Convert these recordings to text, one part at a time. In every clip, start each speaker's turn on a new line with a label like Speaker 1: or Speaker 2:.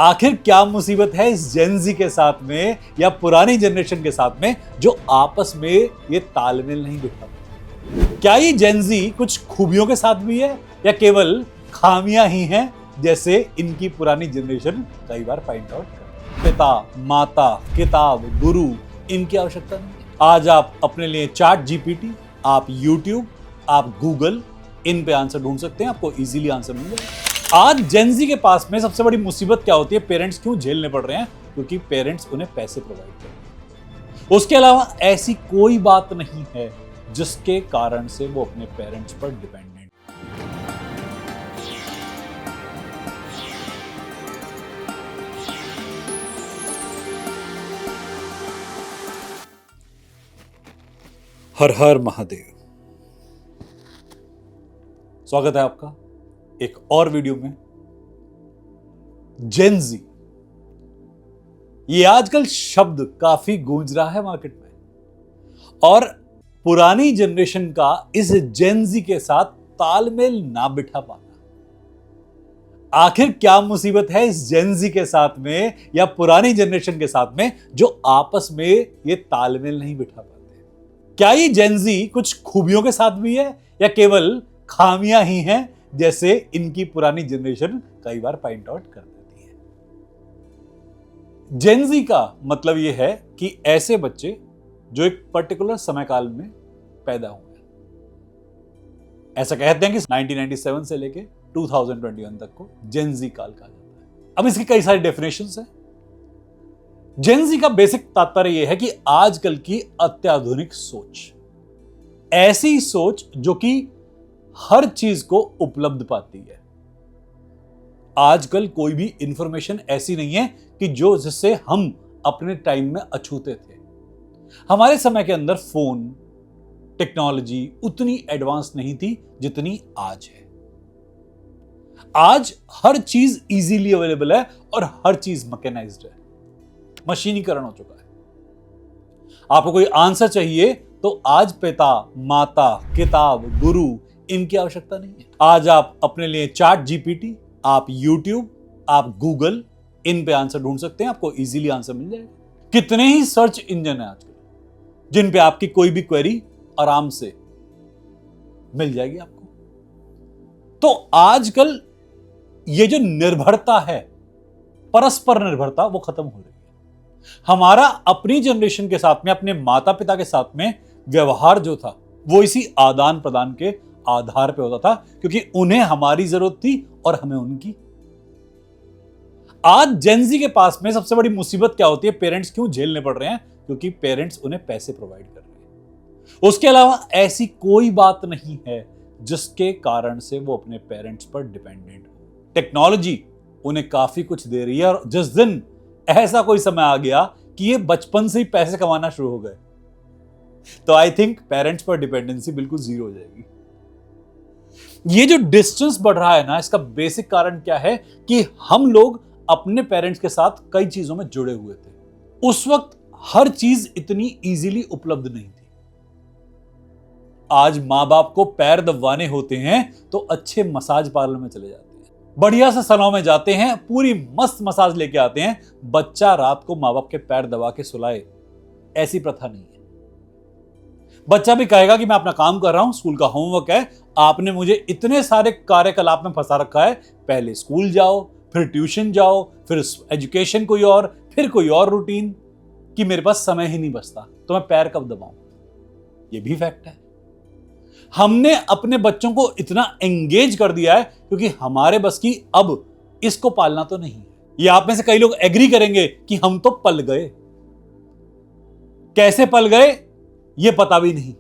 Speaker 1: आखिर क्या मुसीबत है इस जेनजी के साथ में या पुरानी जनरेशन के साथ में जो आपस में ये तालमेल नहीं बिठा पाते? क्या ये जेनजी कुछ खूबियों के साथ भी है या केवल खामियां ही हैं, जैसे इनकी पुरानी जनरेशन कई बार फाइंड आउट कर? पिता, माता, किताब, गुरु, इनकी आवश्यकता नहीं है। आज आप अपने लिए चैट जीपीटी, आप यूट्यूब, आप गूगल, इन पे आंसर ढूंढ सकते हैं, आपको इजीली आंसर मिल जाएगा। आज जेनजी के पास में सबसे बड़ी मुसीबत क्या होती है? पेरेंट्स क्यों झेलने पड़ रहे हैं? क्योंकि पेरेंट्स उन्हें पैसे प्रोवाइड कर रहे हैं। उसके अलावा ऐसी कोई बात नहीं है जिसके कारण से वो अपने पेरेंट्स पर डिपेंडेंट। हर हर महादेव। स्वागत है आपका एक और वीडियो में। जेनजी, ये आजकल शब्द काफी गूंज रहा है मार्केट में, और पुरानी जनरेशन का इस जेनजी के साथ तालमेल ना बिठा पाना। आखिर क्या मुसीबत है इस जेनजी के साथ में या पुरानी जनरेशन के साथ में जो आपस में ये तालमेल नहीं बिठा पाते? क्या ये जेनजी कुछ खूबियों के साथ भी है या केवल खामियां ही हैं, जैसे इनकी पुरानी जनरेशन कई बार पॉइंट आउट कर देती है? जेनजी का मतलब यह है कि ऐसे बच्चे जो एक पर्टिकुलर समय काल में पैदा हुए। ऐसा कहते हैं कि 1997 से लेके 2021 तक को जेनजी काल कहा जाता है। अब इसकी कई सारी डेफिनेशंस हैं। जेनजी का बेसिक तात्पर्य यह है कि आजकल की अत्याधुनिक सोच, ऐसी सोच जो कि हर चीज को उपलब्ध पाती है। आजकल कोई भी इंफॉर्मेशन ऐसी नहीं है कि जिससे हम अपने टाइम में अछूते थे। हमारे समय के अंदर फोन टेक्नोलॉजी उतनी एडवांस नहीं थी जितनी आज है। आज हर चीज इजीली अवेलेबल है और हर चीज मैकेनाइज्ड है, मशीनीकरण हो चुका है। आपको कोई आंसर चाहिए तो आज पिता, माता, किताब, गुरु, इनकी आवश्यकता नहीं है। आज आप अपने लिए चैट जीपीटी, आप यूट्यूब, आप गूगल, इन पे आंसर ढूंढ सकते हैं, आपको इजीली आंसर मिल जाएगा। कितने ही सर्च इंजन है आजकल जिन पे आपकी कोई भी क्वेरी आराम से मिल जाएगी आपको। तो आजकल ये जो निर्भरता है, परस्पर निर्भरता, वो खत्म हो रही है। हमारा अपनी जनरेशन के साथ में, अपने माता पिता के साथ में व्यवहार जो था वो इसी आदान प्रदान के आधार पे होता था, क्योंकि उन्हें हमारी जरूरत थी और हमें उनकी। आज जेनजी के पास में सबसे बड़ी मुसीबत क्या होती है? पेरेंट्स क्यों झेलने पड़ रहे हैं? क्योंकि पेरेंट्स उन्हें पैसे प्रोवाइड कर रहे हैं। उसके अलावा ऐसी कोई बात नहीं है जिसके कारण से वो अपने पेरेंट्स पर डिपेंडेंट हो। टेक्नोलॉजी उन्हें काफी कुछ दे रही है, और जिस दिन ऐसा कोई समय आ गया कि ये बचपन से ही पैसे कमाना शुरू हो गए, तो आई थिंक पेरेंट्स पर डिपेंडेंसी बिल्कुल जीरो हो जाएगी। ये जो डिस्टेंस बढ़ रहा है ना, इसका बेसिक कारण क्या है कि हम लोग अपने पेरेंट्स के साथ कई चीजों में जुड़े हुए थे। उस वक्त हर चीज इतनी इजीली उपलब्ध नहीं थी। आज मां बाप को पैर दबवाने होते हैं तो अच्छे मसाज पार्लर में चले जाते हैं, बढ़िया से सलून में जाते हैं, पूरी मस्त मसाज लेके आते हैं। बच्चा रात को मां बाप के पैर दबा के सुलाए, ऐसी प्रथा नहीं है। बच्चा भी कहेगा कि मैं अपना काम कर रहा हूं, स्कूल का होमवर्क है, आपने मुझे इतने सारे कार्यकलाप में फंसा रखा है, पहले स्कूल जाओ, फिर ट्यूशन जाओ, फिर एजुकेशन कोई और, फिर कोई और रूटीन, कि मेरे पास समय ही नहीं बचता, तो मैं पैर कब दबाऊं? ये भी फैक्ट है। हमने अपने बच्चों को इतना एंगेज कर दिया है क्योंकि हमारे बस की अब इसको पालना तो नहीं है। ये आप में से कई लोग एग्री करेंगे कि हम तो पल गए। कैसे पल गए ये पता भी नहीं।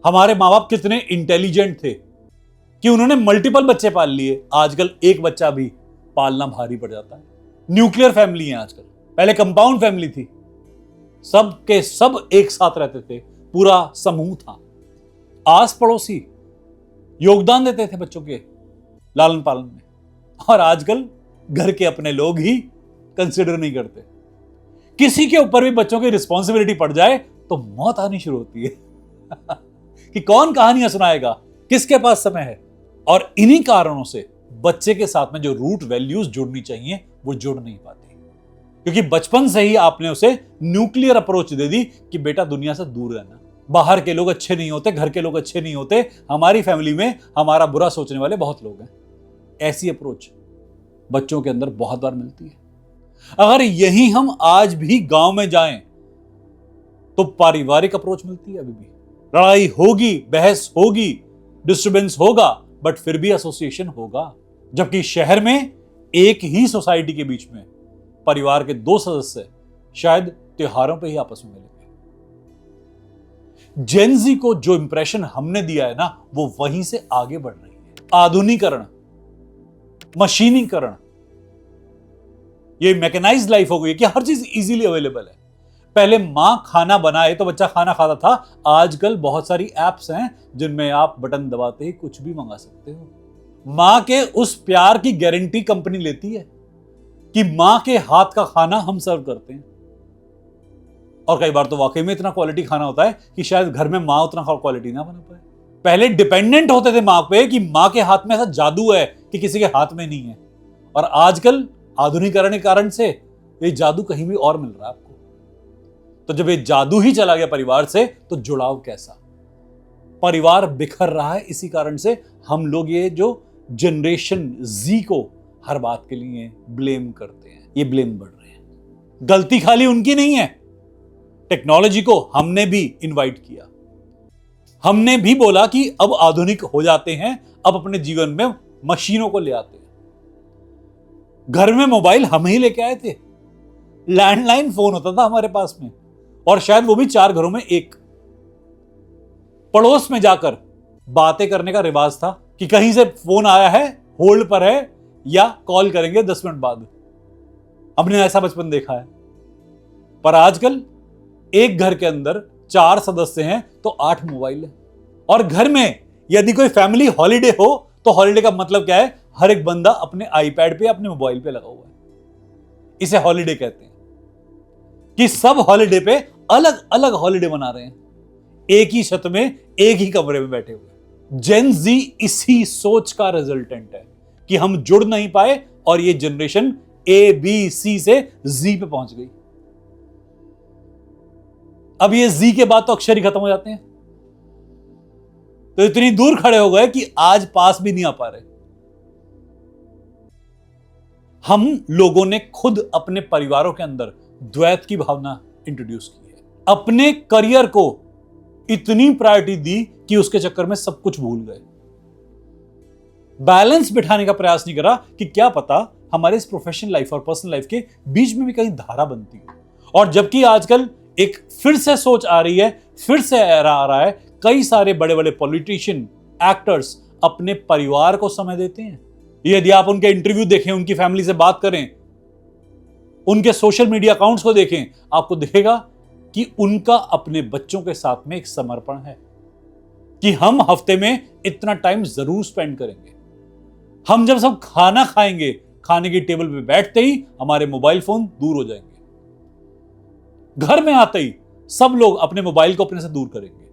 Speaker 1: हमारे मां बाप कितने इंटेलिजेंट थे कि उन्होंने मल्टीपल बच्चे पाल लिए। आजकल एक बच्चा भी पालना भारी पड़ जाता है। न्यूक्लियर फैमिली है आजकल, पहले कंपाउंड फैमिली थी, सब के सब एक साथ रहते थे, पूरा समूह था, आस पड़ोसी योगदान देते थे बच्चों के लालन पालन में। और आजकल घर के अपने लोग ही कंसिडर नहीं करते। किसी के ऊपर भी बच्चों की रिस्पॉन्सिबिलिटी पड़ जाए तो मौत आनी शुरू होती है कि कौन कहानियां सुनाएगा, किसके पास समय है। और इन्हीं कारणों से बच्चे के साथ में जो रूट वैल्यूज जुड़नी चाहिए वो जुड़ नहीं पाती, क्योंकि बचपन से ही आपने उसे न्यूक्लियर अप्रोच दे दी कि बेटा दुनिया से दूर रहना, बाहर के लोग अच्छे नहीं होते, घर के लोग अच्छे नहीं होते, हमारी फैमिली में हमारा बुरा सोचने वाले बहुत लोग हैं। ऐसी अप्रोच बच्चों के अंदर बहुत बार मिलती है। अगर यही हम आज भी गांव में जाएं तो पारिवारिक अप्रोच मिलती है। अभी भी लड़ाई होगी, बहस होगी, डिस्टर्बेंस होगा, बट फिर भी एसोसिएशन होगा। जबकि शहर में एक ही सोसाइटी के बीच में परिवार के 2 सदस्य शायद त्योहारों पे ही आपस में मिलेंगे। जेन-ज़ी को जो इंप्रेशन हमने दिया है ना, वो वहीं से आगे बढ़ रही है। आधुनिकीकरण, मशीनीकरण, ये मैकेनाइज्ड लाइफ हो गई है कि हर चीज इजीली अवेलेबल है। पहले मां खाना बनाए तो बच्चा खाना खाता था, आजकल बहुत सारी एप्स हैं जिनमें आप बटन दबाते ही कुछ भी मंगा सकते हो। मां के उस प्यार की गारंटी कंपनी लेती है कि मां के हाथ का खाना हम सर्व करते हैं। और कई बार तो वाकई में इतना क्वालिटी खाना होता है कि शायद घर में मां उतना क्वालिटी ना बना पाए। पहले डिपेंडेंट होते थे मां पे कि मां के हाथ में ऐसा जादू है कि किसी के हाथ में नहीं है, और आजकल आधुनिकीकरण के कारण से ये जादू कहीं भी और मिल रहा है आपको। तो जब ये जादू ही चला गया परिवार से, तो जुड़ाव कैसा? परिवार बिखर रहा है। इसी कारण से हम लोग ये जो जनरेशन जी को हर बात के लिए ब्लेम करते हैं, ये ब्लेम बढ़ रहे हैं। गलती खाली उनकी नहीं है, टेक्नोलॉजी को हमने भी इनवाइट किया, हमने भी बोला कि अब आधुनिक हो जाते हैं, अब अपने जीवन में मशीनों को ले आते हैं। घर में मोबाइल हम ही लेके आए थे, लैंडलाइन फोन होता था हमारे पास में, और शायद वो भी 4 घरों में एक। पड़ोस में जाकर बातें करने का रिवाज था कि कहीं से फोन आया है, होल्ड पर है, या कॉल करेंगे 10 मिनट बाद। हमने ऐसा बचपन देखा है। पर आजकल एक घर के अंदर 4 सदस्य हैं तो 8 मोबाइल है, और घर में यदि कोई फैमिली हॉलिडे हो तो हॉलिडे का मतलब क्या है? हर एक बंदा अपने आईपैड पे, अपने मोबाइल पे लगा हुआ है। इसे हॉलिडे कहते हैं कि सब हॉलिडे पे अलग अलग हॉलिडे मना रहे हैं, एक ही छत में, एक ही कमरे में बैठे हुए। जेन जी इसी सोच का रिजल्टेंट है कि हम जुड़ नहीं पाए, और ये जनरेशन ए बी सी से जी पे पहुंच गई। अब ये जी के बाद तो अक्षर ही खत्म हो जाते हैं, तो इतनी दूर खड़े हो गए कि आज पास भी नहीं आ पा रहे। हम लोगों ने खुद अपने परिवारों के अंदर द्वैत की भावना इंट्रोड्यूस की है। अपने करियर को इतनी प्रायोरिटी दी कि उसके चक्कर में सब कुछ भूल गए। बैलेंस बिठाने का प्रयास नहीं करा कि क्या पता हमारे इस प्रोफेशनल लाइफ और पर्सनल लाइफ के बीच में भी कहीं धारा बनती हो। और जबकि आजकल एक फिर से सोच आ रही है, फिर से आ रहा है, कई सारे बड़े बड़े पॉलिटिशियन, एक्टर्स अपने परिवार को समय देते हैं। यदि आप उनके इंटरव्यू देखें, उनकी फैमिली से बात करें, उनके सोशल मीडिया अकाउंट्स को देखें, आपको दिखेगा कि उनका अपने बच्चों के साथ में एक समर्पण है कि हम हफ्ते में इतना टाइम जरूर स्पेंड करेंगे। हम जब सब खाना खाएंगे, खाने की टेबल पे बैठते ही हमारे मोबाइल फोन दूर हो जाएंगे। घर में आते ही सब लोग अपने मोबाइल को अपने से दूर करेंगे।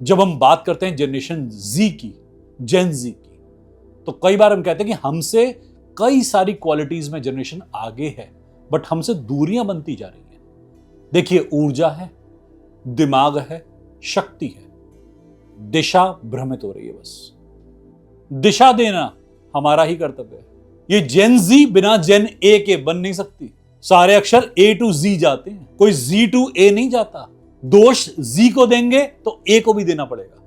Speaker 1: जब हम बात करते हैं जनरेशन जी की, जेन जी की, तो कई बार हम कहते हैं कि हमसे कई सारी क्वालिटीज में जनरेशन आगे है, बट हमसे दूरियां बनती जा रही हैं। देखिए, ऊर्जा है, दिमाग है, शक्ति है, दिशा भ्रमित हो रही है। बस दिशा देना हमारा ही कर्तव्य है। ये जेन जी बिना जेन ए के बन नहीं सकती। सारे अक्षर ए टू जी जाते हैं, कोई जी टू ए नहीं जाता। दोष जी को देंगे तो ए को भी देना पड़ेगा।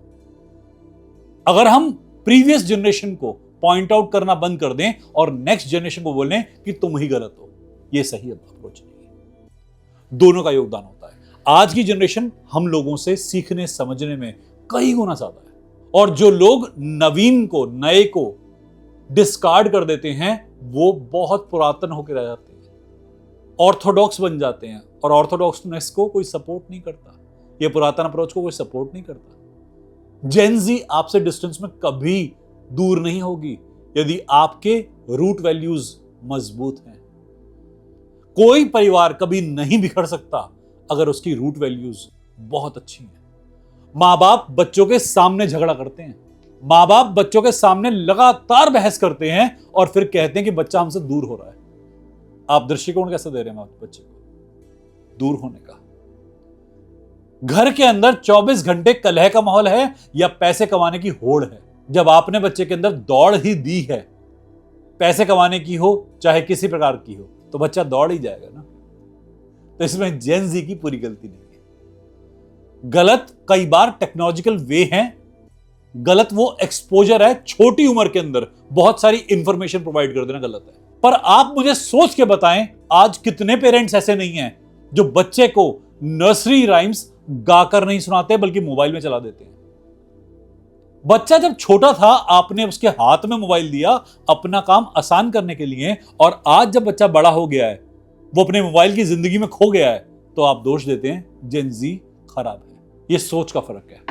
Speaker 1: अगर हम प्रीवियस जनरेशन को पॉइंट आउट करना बंद कर दें और नेक्स्ट जनरेशन को बोलें कि तुम ही गलत हो, यह सही अप्रोच नहीं है। दोनों का योगदान होता है। आज की जनरेशन हम लोगों से सीखने समझने में कई गुना ज्यादा है, और जो लोग नवीन को, नए को डिस्कार्ड कर देते हैं, वो बहुत पुरातन होकर रह जाते हैं, ऑर्थोडॉक्स बन जाते हैं, और ऑर्थोडॉक्सनेस को कोई सपोर्ट नहीं करता, ये पुरातन अप्रोच को कोई सपोर्ट नहीं करता। जेन जी आपसे डिस्टेंस में कभी दूर नहीं होगी यदि आपके रूट वैल्यूज मजबूत हैं। कोई परिवार कभी नहीं बिखर सकता अगर उसकी रूट वैल्यूज बहुत अच्छी हैं। मां बाप बच्चों के सामने झगड़ा करते हैं, माँ बाप बच्चों के सामने लगातार बहस करते हैं और फिर कहते हैं कि बच्चा हमसे दूर हो रहा है। आप दृष्टिकोण कैसे दे रहे हैं बच्चे को दूर होने का? घर के अंदर 24 घंटे कलह का माहौल है या पैसे कमाने की होड़ है? जब आपने बच्चे के अंदर दौड़ ही दी है, पैसे कमाने की हो चाहे किसी प्रकार की हो, तो बच्चा दौड़ ही जाएगा ना। तो इसमें जेन ज़ी की पूरी गलती नहीं है। गलत कई बार टेक्नोलॉजिकल वे हैं, गलत वो एक्सपोजर है। छोटी उम्र के अंदर बहुत सारी इंफॉर्मेशन प्रोवाइड कर देना गलत है। पर आप मुझे सोच के बताएं, आज कितने पेरेंट्स ऐसे नहीं हैं जो बच्चे को नर्सरी राइम्स गाकर नहीं सुनाते बल्कि मोबाइल में चला देते हैं। बच्चा जब छोटा था आपने उसके हाथ में मोबाइल दिया अपना काम आसान करने के लिए, और आज जब बच्चा बड़ा हो गया है, वो अपने मोबाइल की जिंदगी में खो गया है, तो आप दोष देते हैं जेन ज़ी खराब है। यह सोच का फर्क है।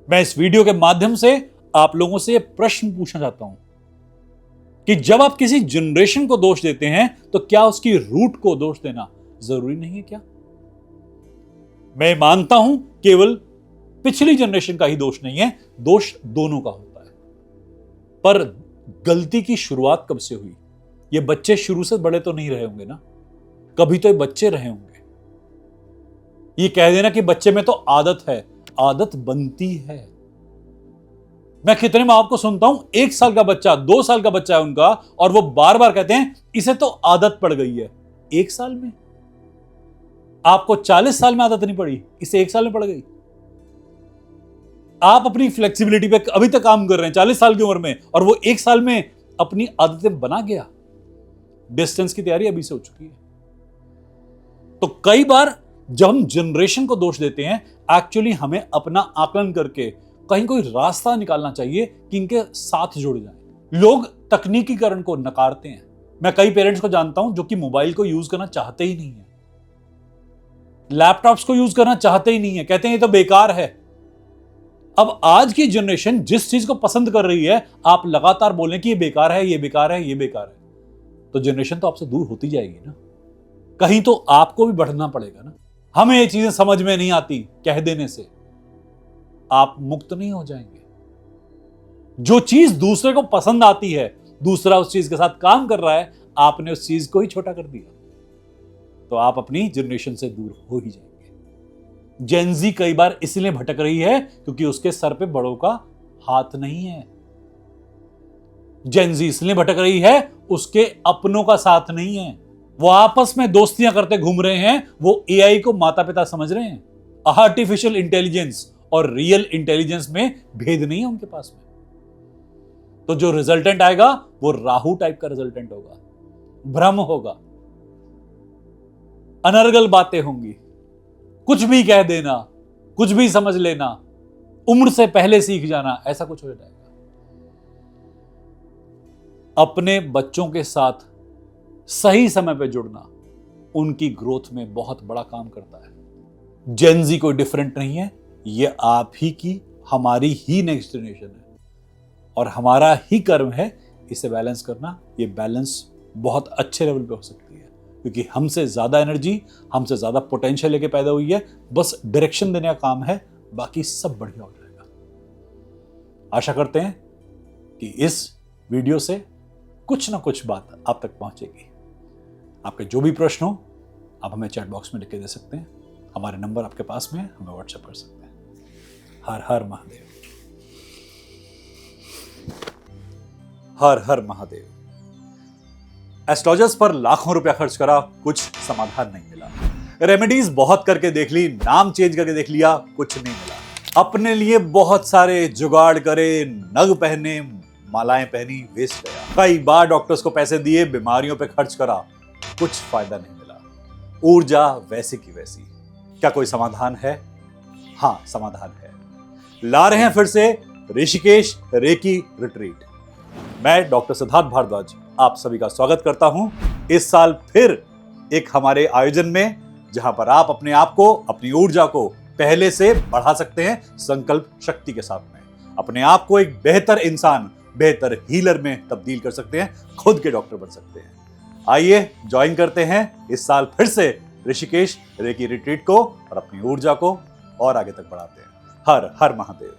Speaker 1: मैं इस वीडियो के माध्यम से आप लोगों से प्रश्न पूछना चाहता हूं कि जब आप किसी जनरेशन को दोष देते हैं तो क्या उसकी रूट को दोष देना जरूरी नहीं है क्या? मैं मानता हूं केवल पिछली जनरेशन का ही दोष नहीं है, दोष दोनों का होता है। पर गलती की शुरुआत कब से हुई? ये बच्चे शुरू से बड़े तो नहीं रहे होंगे ना, कभी तो ये बच्चे रहे होंगे। ये कह देना कि बच्चे में तो आदत है, आदत बनती है। मैं कितने माँ बाप को सुनता हूं, 1 साल का बच्चा 2 साल का बच्चा है उनका, और वो बार बार कहते हैं इसे तो आदत पड़ गई है। 1 साल में? आपको 40 साल में आदत नहीं पड़ी, इसे 1 साल में पड़ गई। आप अपनी फ्लेक्सिबिलिटी पे अभी तक काम कर रहे हैं 40 साल की उम्र में, और वो 1 साल में अपनी आदतें बना गया। डिस्टेंस की तैयारी अभी से हो चुकी है। तो कई बार जब हम जनरेशन को दोष देते हैं, एक्चुअली हमें अपना आकलन करके कहीं कोई रास्ता निकालना चाहिए कि इनके साथ जुड़ जाएं। लोग तकनीकीकरण को नकारते हैं। मैं कई पेरेंट्स को जानता हूं जो कि मोबाइल को यूज करना चाहते ही नहीं है, लैपटॉप्स को यूज करना चाहते ही नहीं है, कहते हैं ये तो बेकार है। अब आज की जनरेशन जिस चीज को पसंद कर रही है, आप लगातार बोलें कि ये बेकार है, ये बेकार है, ये बेकार है, तो जनरेशन तो आपसे दूर होती जाएगी ना। कहीं तो आपको भी बढ़ना पड़ेगा ना। हमें ये चीजें समझ में नहीं आती कह देने से आप मुक्त नहीं हो जाएंगे। जो चीज दूसरे को पसंद आती है, दूसरा उस चीज के साथ काम कर रहा है, आपने उस चीज को ही छोटा कर दिया, तो आप अपनी जनरेशन से दूर हो ही जाएंगे। जेन ज़ी कई बार इसलिए भटक रही है क्योंकि उसके सर पे बड़ों का हाथ नहीं है। जेन ज़ी इसलिए भटक रही है, उसके अपनों का साथ नहीं है। वो आपस में दोस्तियां करते घूम रहे हैं, वो एआई को माता पिता समझ रहे हैं। आर्टिफिशियल इंटेलिजेंस और रियल इंटेलिजेंस में भेद नहीं है उनके पास में। तो जो रिजल्टेंट आएगा वो राहु टाइप का रिजल्टेंट होगा, भ्रम होगा, अनर्गल बातें होंगी, कुछ भी कह देना, कुछ भी समझ लेना, उम्र से पहले सीख जाना, ऐसा कुछ हो जाएगा। अपने बच्चों के साथ सही समय पे जुड़ना उनकी ग्रोथ में बहुत बड़ा काम करता है। जेन ज़ी कोई डिफरेंट नहीं है, ये आप ही की, हमारी ही नेक्स्ट जनरेशन है, और हमारा ही कर्म है इसे बैलेंस करना। ये बैलेंस बहुत अच्छे लेवल पे हो सकती है क्योंकि हमसे ज्यादा एनर्जी, हमसे ज्यादा पोटेंशियल लेके पैदा हुई है। बस डायरेक्शन देने का काम है, बाकी सब बढ़िया हो जाएगा। आशा करते हैं कि इस वीडियो से कुछ ना कुछ बात आप तक पहुंचेगी। आपके जो भी प्रश्न हो आप हमें चैट बॉक्स में लिख के दे सकते हैं। हमारे नंबर आपके पास में है, हमें व्हाट्सएप कर सकते हैं। हर हर महादेव, हर हर महादेव। एस्ट्रोलॉजर्स पर लाखों रुपया खर्च करा, कुछ समाधान नहीं मिला। रेमेडीज बहुत करके देख ली, नाम चेंज करके देख लिया, कुछ नहीं मिला। अपने लिए बहुत सारे जुगाड़ करे, नग पहने, मालाएं पहनी, वेस्ट गया। कई बार डॉक्टर्स को पैसे दिए, बीमारियों पे खर्च करा, कुछ फायदा नहीं मिला। ऊर्जा वैसी की वैसी। क्या कोई समाधान है? हाँ, समाधान है। ला रहे हैं फिर से ऋषिकेश रेकी रिट्रीट। मैं डॉक्टर सिद्धार्थ भारद्वाज आप सभी का स्वागत करता हूं इस साल फिर एक हमारे आयोजन में, जहां पर आप अपने आप को, अपनी ऊर्जा को पहले से बढ़ा सकते हैं संकल्प शक्ति के साथ में। अपने आप को एक बेहतर इंसान, बेहतर हीलर में तब्दील कर सकते हैं, खुद के डॉक्टर बन सकते हैं। आइए ज्वाइन करते हैं इस साल फिर से ऋषिकेश रेकी रिट्रीट को और अपनी ऊर्जा को और आगे तक बढ़ाते हैं। हर हर महादेव।